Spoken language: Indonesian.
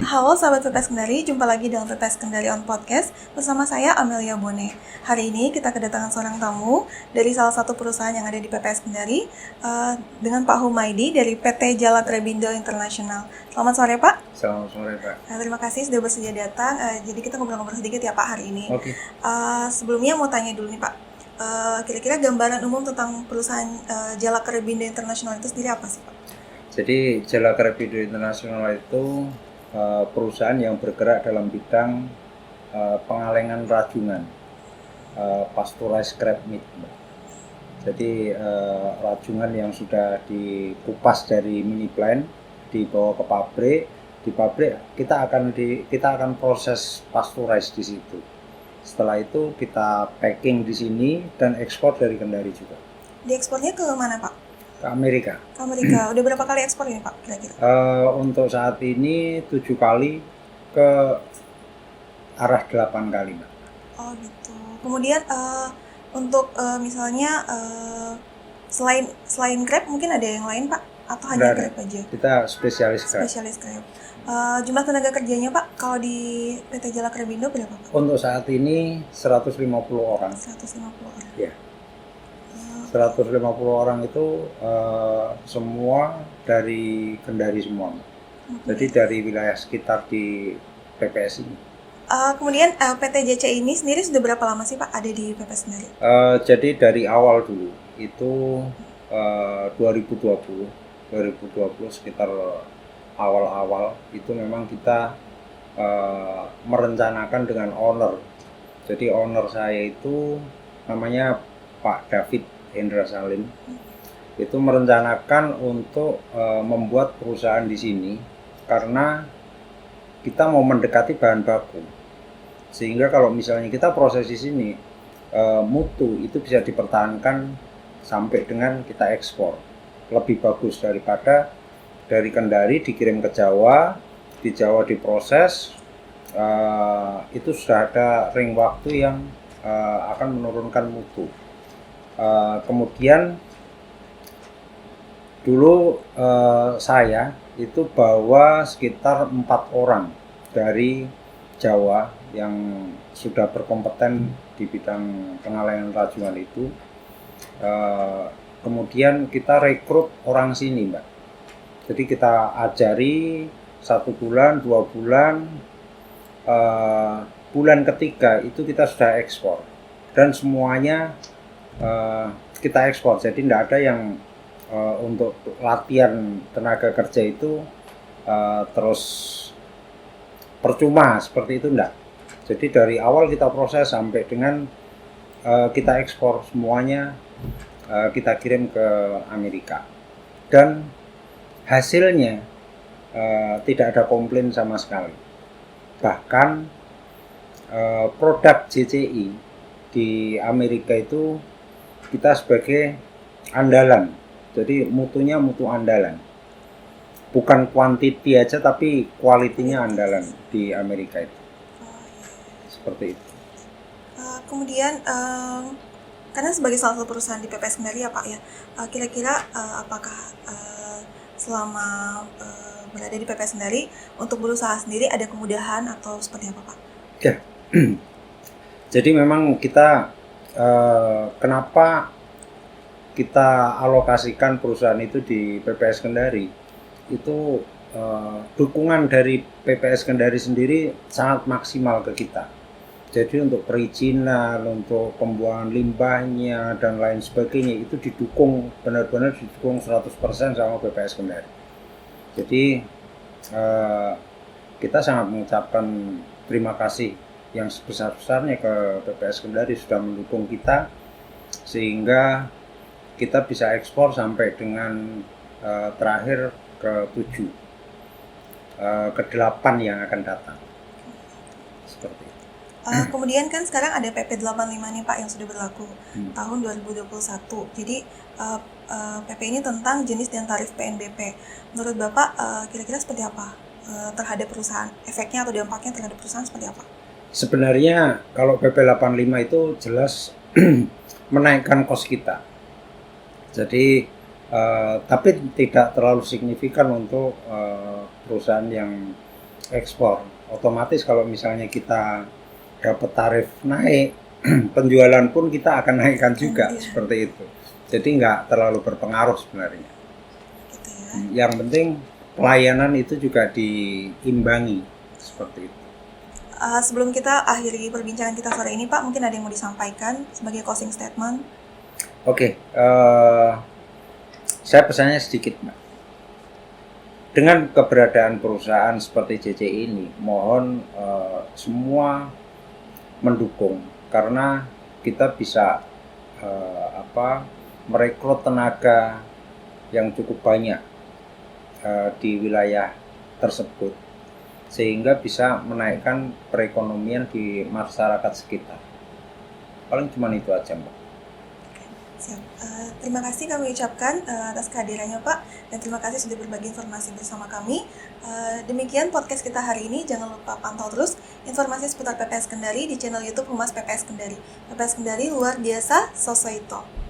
Halo sahabat PPS Kendari, jumpa lagi dengan PPS Kendari on Podcast bersama saya Amelia Bone. Hari ini kita kedatangan seorang tamu dari salah satu perusahaan yang ada di PPS Kendari dengan Pak Humaydi dari PT Jala Trebindo International. Selamat sore Pak. Selamat sore Pak. Terima kasih sudah bersedia datang. Jadi kita ngobrol-ngobrol sedikit ya Pak hari ini. Oke. Sebelumnya mau tanya dulu nih Pak, kira-kira gambaran umum tentang perusahaan Jala Trebindo International itu sendiri apa sih Pak? Jadi Jala Trebindo International itu perusahaan yang bergerak dalam bidang pengalengan rajungan, pasteurized crab meat. Jadi rajungan yang sudah dikupas dari mini plant dibawa ke pabrik. Di pabrik kita akan proses pasteurize di situ. Setelah itu kita packing di sini dan ekspor dari Kendari juga. Diekspornya ke mana Pak? Ke Amerika. Ke Amerika. Udah berapa kali ekspor ini Pak kira-kira? Untuk saat ini 7 kali, ke arah 8 kali Mbak. Oh gitu. Kemudian untuk misalnya selain crab mungkin ada yang lain Pak? Atau hanya crab aja? Kita spesialis crab. Spesialis crab. Jumlah tenaga kerjanya Pak kalau di PT Jala Trebindo berapa Pak? Untuk saat ini 150 orang. 150 orang. Ya. 150 orang itu semua dari Kendari semua. Jadi dari wilayah sekitar di PPS ini. Kemudian PT JC ini sendiri sudah berapa lama sih Pak ada di PPS sendiri? Jadi dari awal dulu itu 2020 sekitar awal-awal itu memang kita merencanakan dengan owner. Jadi owner saya itu namanya Pak David Hendra Salim, itu merencanakan untuk membuat perusahaan di sini karena kita mau mendekati bahan baku, sehingga kalau misalnya kita proses di sini mutu itu bisa dipertahankan sampai dengan kita ekspor lebih bagus daripada dari Kendari dikirim ke Jawa, di Jawa diproses, itu sudah ada ring waktu yang akan menurunkan mutu. Kemudian dulu saya itu bawa sekitar 4 orang dari Jawa yang sudah berkompeten di bidang pengalengan rajungan itu. Kemudian kita rekrut orang sini Mbak. Jadi kita ajari 1 bulan, 2 bulan, bulan ketiga itu kita sudah ekspor dan semuanya kita ekspor. Jadi tidak ada yang untuk latihan tenaga kerja itu terus percuma seperti itu, enggak. Jadi dari awal kita proses sampai dengan kita ekspor semuanya, kita kirim ke Amerika dan hasilnya tidak ada komplain sama sekali. Bahkan produk JCI di Amerika itu kita sebagai andalan, jadi mutunya mutu andalan, bukan kuantiti aja tapi kualitinya andalan di Amerika itu. Seperti itu. Kemudian karena sebagai salah satu perusahaan di PPS Kendari ya Pak ya, kira-kira apakah selama berada di PPS Kendari untuk berusaha sendiri ada kemudahan atau seperti apa Pak? Ya. Jadi memang kita kenapa kita alokasikan perusahaan itu di PPS Kendari, itu dukungan dari PPS Kendari sendiri sangat maksimal ke kita. Jadi untuk perizinan, untuk pembuangan limbahnya dan lain sebagainya itu didukung, benar-benar didukung 100% sama PPS Kendari. Jadi kita sangat mengucapkan terima kasih yang sebesar-besarnya ke PPS Kendari sudah mendukung kita sehingga kita bisa ekspor sampai dengan terakhir ke-7, ke-8 yang akan datang. Seperti itu. Kemudian kan sekarang ada PP 85 nih Pak yang sudah berlaku tahun 2021. Jadi PP ini tentang jenis dan tarif PNBP. Menurut Bapak kira-kira seperti apa terhadap perusahaan? Efeknya atau dampaknya terhadap perusahaan seperti apa? Sebenarnya kalau PP 85 itu jelas menaikkan kos kita. Jadi tapi tidak terlalu signifikan untuk perusahaan yang ekspor. Otomatis kalau misalnya kita dapat tarif naik, penjualan pun kita akan naikkan juga, seperti itu. Jadi nggak terlalu berpengaruh sebenarnya. Gitu ya. Yang penting pelayanan itu juga diimbangi, seperti itu. Sebelum kita akhiri perbincangan kita sore ini, Pak, mungkin ada yang mau disampaikan sebagai closing statement? Oke, saya pesannya sedikit, Mbak. Dengan keberadaan perusahaan seperti JCI ini, mohon semua mendukung, karena kita bisa merekrut tenaga yang cukup banyak di wilayah tersebut, sehingga bisa menaikkan perekonomian di masyarakat sekitar. Paling cuma itu aja, Mbak. Siap. Terima kasih kami ucapkan atas kehadirannya, Pak, dan terima kasih sudah berbagi informasi bersama kami. Demikian podcast kita hari ini. Jangan lupa pantau terus informasi seputar PPS Kendari di channel YouTube Humas PPS Kendari. PPS Kendari luar biasa, Sosoito.